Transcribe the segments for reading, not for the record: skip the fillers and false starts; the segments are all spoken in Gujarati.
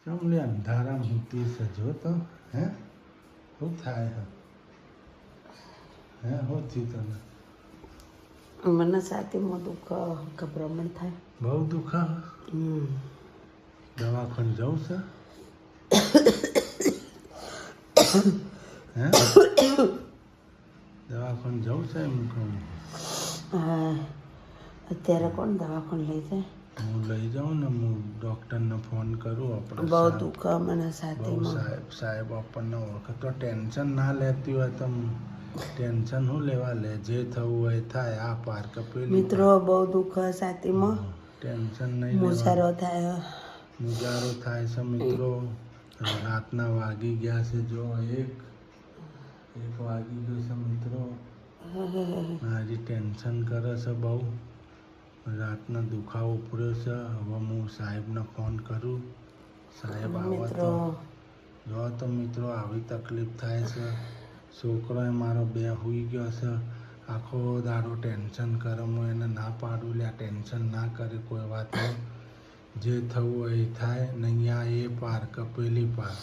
ચમલે અંધારામાં મૂતી છે જો તો હે શું થાય હે શું થયું તને મને છાતીમાં દુઃખ ગભરામણ થાય બહુ દુઃખ દવાખાને જવું છે હે દવાખાને જવું છે એમ કહું હા અત્યારે કોણ દવાખાને લઈ જાય હું લઈ જાઉં ને હું ડૉક્ટરને ફોન કરું આપણે બહુ દુઃખ મને બહુ છાતીમાં સાહેબ આપણને ઓળખે તો ટેન્શન ના લેતી હોય તો ટેન્શન શું લેવા લે જે થવું હોય થાય આ પાર કપેલી મિત્રો બહુ દુઃખ છાતીમાં ટેન્શન નહીં મુજારો થાય મુજારો થાય છે મિત્રો રાતના વાગી ગયા છે જો એક વાગી ગયો છે મિત્રો મારી ટેન્શન કરે છે બહુ રાતના દુખાવો પડ્યો છે હવે હું સાહેબને ફોન કરું સાહેબ આવો તો જો તો મિત્રો આવી તકલીફ થાય છે છોકરો મારો બે હોઈ ગયો છે આખો દાડો ટેન્શન કરે હું એને ના પાડું લે ટેન્શન ના કરે કોઈ વાતનું જે થવું હોય એ થાય નૈયા એ પાર કપેલી પાર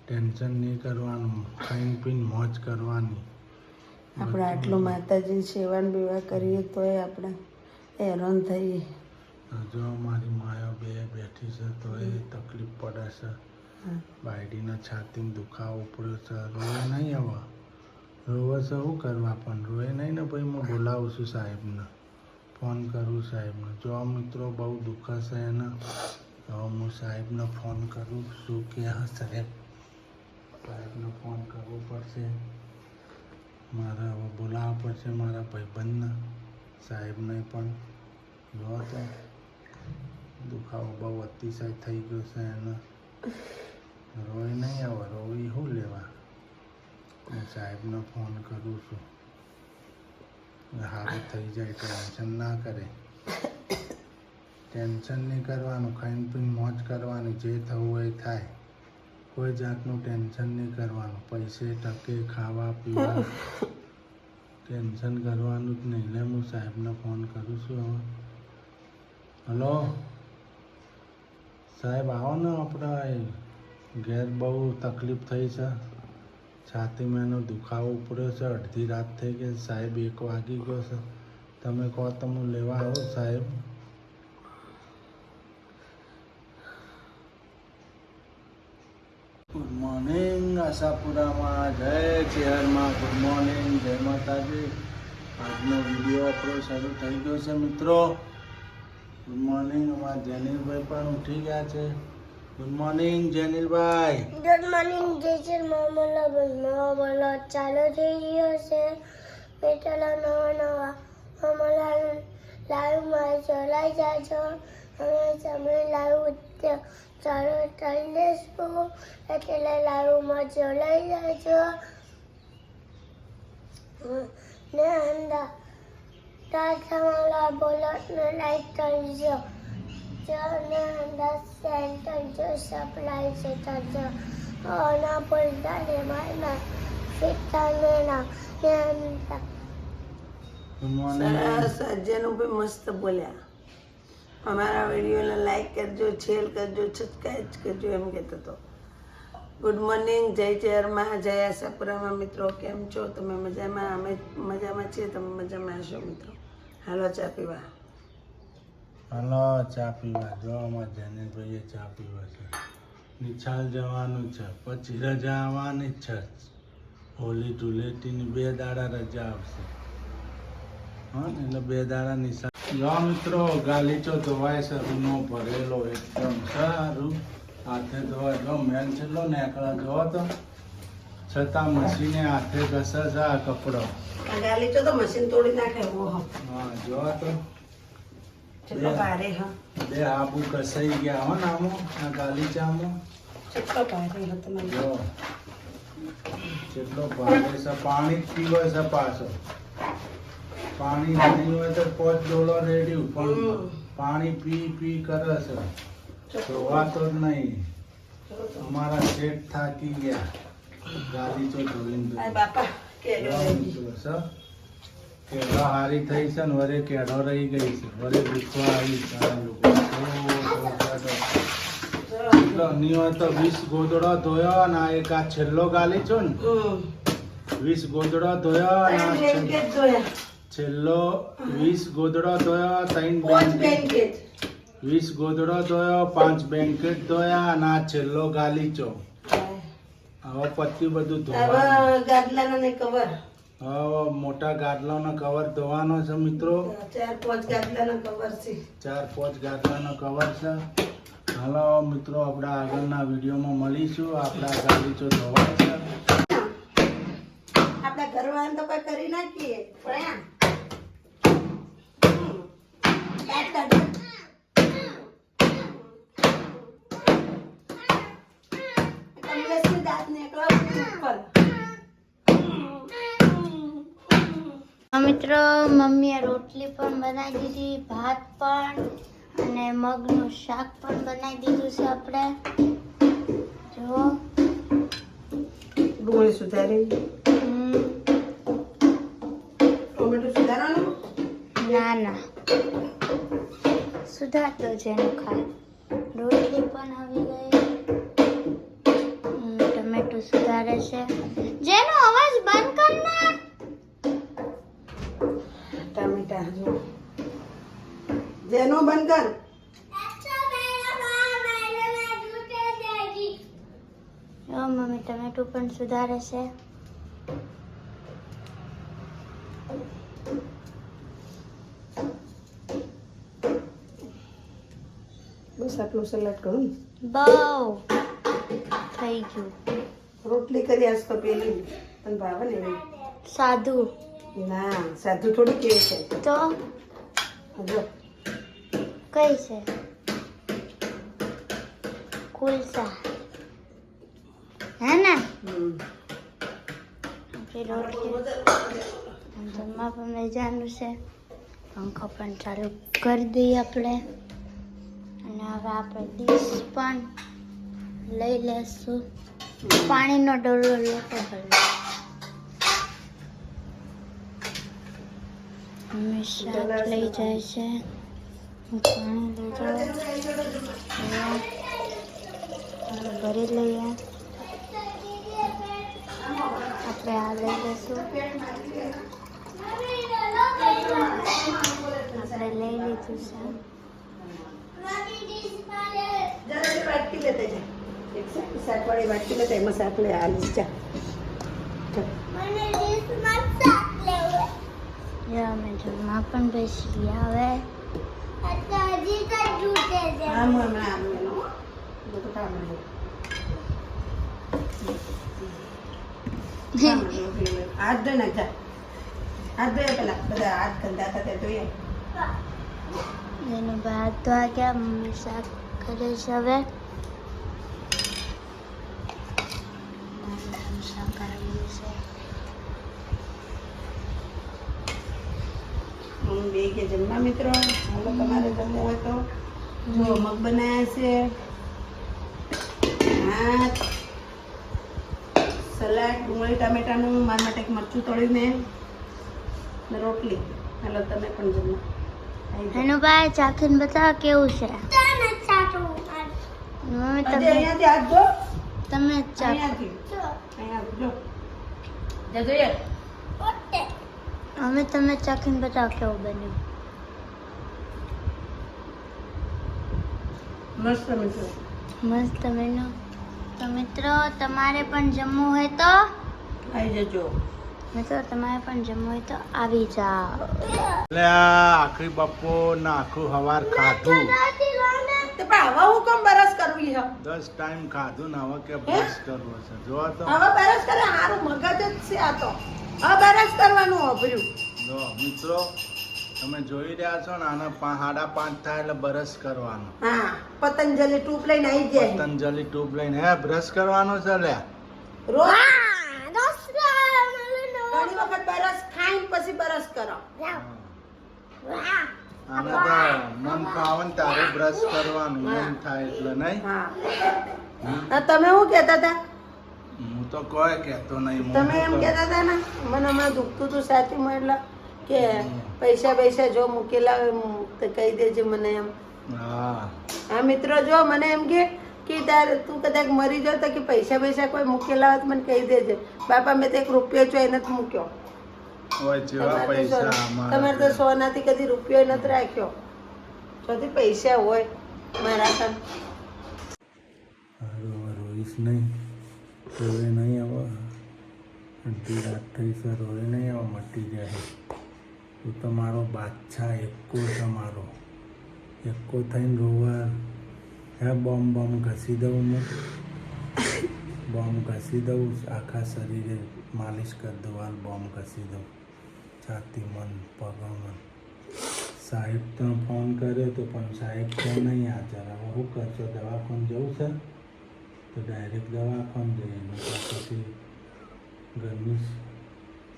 ટેન્શન નહીં કરવાનું ખાઈને પીને મોજ કરવાની આપણે આટલું માતાજીની સેવાન બેવા કરીએ તોય આપણે હેરાન થઈએ જો મારી માયા બે બેઠી છે તો એ તકલીફ પડે છે બાયડીના છાતીમાં દુખાવો પડ્યો છે રોવે નહીં હવે રોવે છે શું કરવા પણ રોવે નહીં ને ભાઈ હું બોલાવું છું સાહેબને ફોન કરું સાહેબને જો મિત્રો બહુ દુઃખ છે એને હવે હું સાહેબને ફોન કરું શું કે સાહેબને ફોન કરવો પડશે મારે હવે બોલાવવા પડશે મારા ભાઈબંધને સાહેબને પણ જો તો દુખાવો બહુ અતિશય થઈ ગયો છે એને રોય નહીં આવે રોવી શું લેવા હું સાહેબને ફોન કરું છું સારું થઈ જાય ટેન્શન ના કરે ટેન્શન નહીં કરવાનું ખાઈને પીને મોજ કરવાની જે થવું હોય થાય કોઈ જાતનું ટેન્શન નહીં કરવાનું પૈસે ટકે ખાવા પીવા ટેન્શન કરવાનું જ નહીં એટલે હું સાહેબને ફોન કરું છું હવે હલો સાહેબ આવો ને આપણે ઘેર બહુ તકલીફ થઈ છે છાતીમાં એનો દુખાવો પડ્યો છે અડધી રાત થઈ ગઈ સાહેબ 1 વાગી ગયો છે તમે કહો તો હું લેવા આવું સાહેબ ગુડ મોર્નિંગ આશાપુરામાં જય ચેરમાં ગુડ મોર્નિંગ જય માતાજી આજનો વિડીયો આપણો શરૂ થઈ ગયો છે મિત્રો ગુડ મોર્નિંગ અમારા જેનિલભાઈ પણ ઉઠી ગયા છે ગુડ મોર્નિંગ જેનિલભાઈ ગુડ મોર્નિંગ જય શ્રી મામલા બોલો ચાલુ થઈ ગયો છે પેટલા નવા અમારા લાઈવમાં જોડાઈ જાજો અમે તમે લાઈવ ચાલુ કરી દઈશું એટલે લાઈવમાં જોડાઈ જાજો ને અંદર તમારા બોલટને લાઈક કરજો ને અંદર શેર કરજો સપ્લાય છે કરજો ના બોલતા ને મારા પિતાને ના સરસ અજયનું બી મસ્ત બોલ્યા અમારા વિડીયોને લાઈક કરજો શેર કરજો સબસ્ક્રાઈબ કરજો એમ કહેતો હતો ગુડ મોર્નિંગ જય ચેરમાં જય આશાપુરામાં મિત્રો કેમ છો તમે મજામાં અમે મજામાં છીએ તમે મજામાં હશો મિત્રો હાલો ચા પીવા હાલો ચા પીવા જો અમારા જેનિલભાઈએ ચા પીવા છે નિશાળ જવાનું છે પછી રજા આવવાની છે હોલી ધૂળેટીની 2 દાડા રજા આવશે હા એટલે 2 દાડા નિશાળ જો મિત્રો ગાલીચો ધોવાય છે રૂનો ભરેલો એકદમ સારું હાથે ધોવા જો મેલ છેલ્લો નેકળા જોવો તો છતાં મશીને હાથે ઘસે છે આ કપડો ગાલીચો તો મશીન તોડી નાખે હા જોવા તો કેટલો ભારે હા 2 આબુ ઘસાઈ ગયા હો નામો આ ગાલીચામાં કેટલો ભારે હા તમે જો કેટલો ભારે છે પાણી જ પીવો છે પાછો પાણી નહીં હોય તો 5 ડોલો રેડી પણ પાણી પી કરે છે ધોવાતો જ નહીં અમારા શેઠ થાકી ગયા ગાલીચો ધોઈને બાપા કેડો હારી થઈ છે ને વરે કેડો રહી ગઈ છે વરે દુખવા આવી સારા લોકો ની હોય તો 20 ગોદડો ધોયો અને આ એક આ છેલ્લો ગાલીચો ને 20 ગોદડો ધોયો અને આ બ્લેન્કેટ ધોયા છેલ્લો 20 ગોદડો ધોયો 3 પાંચ બ્લેન્કેટ બ્લેન્કેટ 20 ગોદડો ધોયો 5 બ્લેન્કેટ ધોયા અને આ છેલ્લો ગાલીચો હવે પત્તી બધું ધોવાનું હવે ગાદલાનો ને કવર હવે મોટા ગાદલાનો કવર ધોવાનો છે મિત્રો 4-5 ગાદલાનો કવર છે 4-5 ગાદલાનો કવર છે હાલો મિત્રો આપણે આગળના વિડીયોમાં મળીશું આપણા ગાલીચો ધોવાય છે આપણા ઘરવાળાને તો કોઈ કરી નાખીએ પણ કમલેશની દાંત નીકળો ઉપર મિત્રો મમ્મીએ રોટલી પણ બનાવી દીધી, ભાત પણ અને મગનું શાક પણ બનાવી દીધું છે. આપણે જો ડુંગળી સુધારી ટોમેટો સુધારવાનું ના ના સુધારતો જેનું ખાય. રોટલી પણ આવી ગઈ, ટમેટું સુધારે છે. જેનો અવાજ બંધ કર ના. ટામેટા જો જેનો બંધ કર જો મમ્મી ટમેટું પણ સુધારે છે. બસ આટલું સલાડ કરું ને. બહુ થઈ ગયું. રોટલી કરી આજ તો પેલી પણ ભાવે ને એવી. સાદું ના સાધુ થોડી કેવી છે તો જો કઈ છે? કુલસા હે ને? આપણી રોટલી જમવા પણ લઈ જવાનું છે. પંખો પણ ચાલુ કરી દઈએ આપણે. અને હવે આપણે ડીશ પણ લઈ લેશું. પાણીનો ડોલો લોટો ભરી મમ્મી શાક લઈ જાય છે. હું પાણી લઈ જાઉં. ભરી લઈએ. આપણે આ લઈ લઈશું. આપણે લઈ લીધું છે. જરા વાટકી લેતે જા એક શાક વાળી વાટકી લેતે એમાં શાક લે આલીશ જા અમે જમવા પણ બેસી આવે. આમ હમણાં આમ લેનો બધું કામ લે હાથ ધોઈ નાખ જા હાથ ધોયા પેલા બધા હાથ ગંદા હતા તે ધોઈએ એનું ભાત તો આ ગયા. મમ્મી શાક કરે છે હવે. શાક કરેલું છે. બે કે જમવા મિત્રો હાલો તમારે જમવું હોય તો જો મગ બનાવ્યા છે, ભાત, સલાડ, ડુંગળી ટામેટાનું, મારા માટે એક મરચું તળ્યું મેં ને રોટલી. હાલો તમે પણ જમવા એનું ભાઈ ચાખીને બતાવો કેવું છે. મમ્મી તમે અહીંયાથી હાથ ધો તમે જ ચાખો. અહીંયાથી જો જા જોઈએ મમ્મી તમે ચાખીને બતાવો કેવું બન્યું. મસ્ત મિત્રો મસ્ત બન્યું. તો મિત્રો તમારે પણ જમવું હોય તો આવી જજો મિત્રો તમારે પણ જમવું હોય તો આવી જાઓ. એટલે આ આખરી બપોર ને આખું હવાર ખાધું તે પણ હવે હું કેમ બરસ કરવી છે 10 ટાઈમ ખાધું ને હવે કે બ્રશ કરવો છે જો તો હવે બરસ કરે હારું મગજ જ છે આ તો હવે બરસ કરવાનું અભર્યું જો મિત્રો તમે જોઈ રહ્યા છો ને આને 5:30 થાય એટલે બ્રશ કરવાનું. હા પતંજલિ ટૂપ લઈને આવી જાય પતંજલિ ટ્યુબ લઈને હે બ્રશ કરવાનું છે લે રોજ ઘણી વખત બરસ ખાઈને પછી બરસ કરો આને તો મન ફાવે ને તારે બ્રશ કરવાનું મન થાય એટલે નહીં. હા તમે શું કહેતા હતા હું તો કોઈ કહેતો નહીં. તમે એમ કહેતા હતા ને મને હમણાં દુખતું હતું સાચું એટલે કે પૈસા જો મૂકેલા હોય તો કહી દેજે મને એમ. હા હા મિત્રો જો મને એમ કે કે તારે તું કદાચ મરી જાવ તો કે પૈસા કોઈ મૂકેલા હોત મને કહી દેજે. બાપા મેં તો 1 રૂપિયો જોઈ નથી મૂક્યો. ઓય જેવા પૈસા તમારે તો સોનાથી કદી રૂપિયો નથી રાખ્યો. જોથી પૈસા હોય મારા કાન. હારું હવે રોઈશ નહીં, રોવે નહીં હવે. અડધી રાત થઈ છે, રોવે નહીં હવે, મટી જાય. તું તો મારો બાદશાહ એકો છે, મારો એકો થઈને રોવા. હે બોમ્બ ઘસી દઉં હું, બોમ્બ ઘસી દઉં, આખા શરીરે માલિશ કરી દઉં, હાલ બોમ્બ ઘસી દઉં, છાતી મન પગમાં. સાહેબ તો ફોન કર્યો તો પણ સાહેબ તો નહીં હાજર. હવે શું કરશો? દવાખાને જવું છે તો ડાયરેક્ટ દવાખાને જઈને પછી ઘરની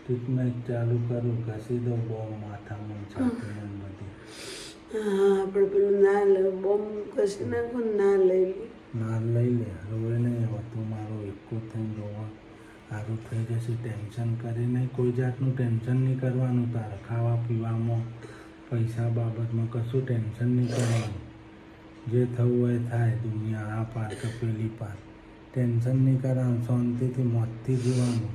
ટ્રીટમેન્ટ ચાલુ કરું, ઘસી દઉં બોમ્બ માથામાં, છાતીમાં બધી. હા આપણે પેલું ના લે બોમ્બ કશી નાખો ના લઈ લે. ના લઈ લે, રોવે નહીં હવે. તું મારો એકો થઈને રોવા. સારું થઈ જશે. ટેન્શન કરી નહીં, કોઈ જાતનું ટેન્શન નહીં કરવાનું તારે. ખાવા પીવામાં, પૈસા બાબતમાં કશું ટેન્શન નહીં કરવાનું. જે થવું હોય થાય. દુનિયા આ પાર કે પેલી પાર ટેન્શન નહીં કરવાનું. શાંતિથી મોતથી જીવાનું.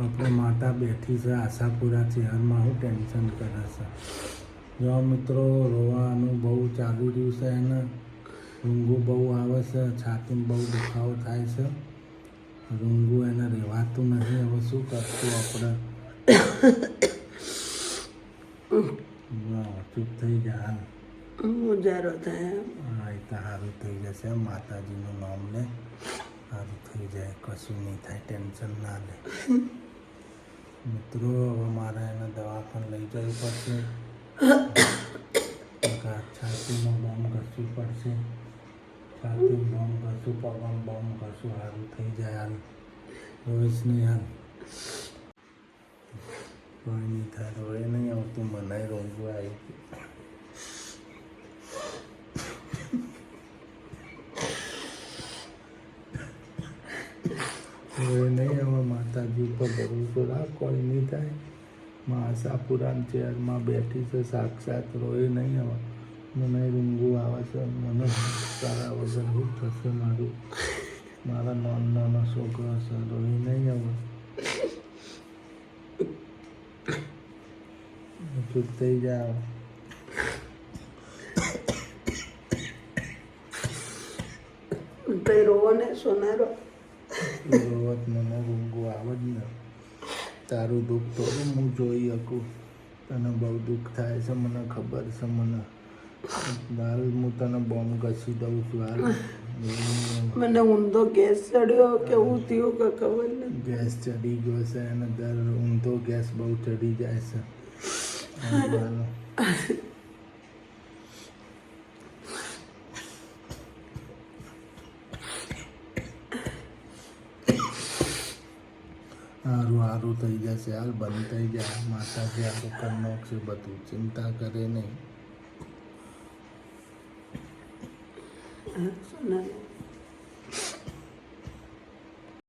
આપણે માતા બેઠી છે આશાપુરા ચેરમાં, હું ટેન્શન કરે છે. જો મિત્રો રોવાનું બહુ ચાલુ રહ્યું છે, એને રૂંગું બહુ આવે છે, છાતીમાં બહુ દુખાવો થાય છે. રૂંગું એને રહેવાતું નથી. હવે શું કરશું આપણે? ચૂપ થઈ જાય. ઉજારો થાય. હા એ તો સારું થઈ જશે. માતાજીનું નામ લે, સારું થઈ જાય. કશું નહીં થાય, ટેન્શન ના લે. મિત્રો હવે મારે એને દવાખાને લઈ જવું પડશે. છાતીમાં બોમ્બ ઘસવું પડશે. છાતીમાં બોમ્બ ઘસું, પગમાં બોમ્બ ઘસું, સારું થઈ જાય. હાલ રોઈશ નહીં, હાલ કોઈ નહીં થાય. રોય નહીં આવતું, મનાય રોંગું આવી. રોય નહીં હવે. માતાજી ઉપર ભરોસો રાખ, કોઈ નહીં થાય. માં આશાપુરાની ચેરમાં બેઠી છે સાક્ષાત. રોય નહીં હવે. મને રૂંગું આવે છે. મને તારા વગર શું થશે મારું? મારા નાનો છોકરો છે. રોય નહીં હવે. ચૂપ થઈ જાય. તો રોવો ને સોનારો. રોવત મને રૂંગું આવે જ ને. તારું દુઃખ તો હું જોઈ શકું. તને બહુ દુઃખ થાય છે, મને ખબર છે. મને હાલ હું તને બોમ્બ ઘસી દઉં છું. હાલ મને ઊંધો ગેસ ચડ્યો કે હું થયું કે ખબર નથી. ગેસ ચડી ગયો છે અને દર ઊંધો ગેસ બહુ ચડી જાય છે. હારું સારું થઈ જશે. હાલ બંધ થઈ જાય. માતાજી આખું કરી નાખશે બધું. ચિંતા કરે નહીં. સોનારો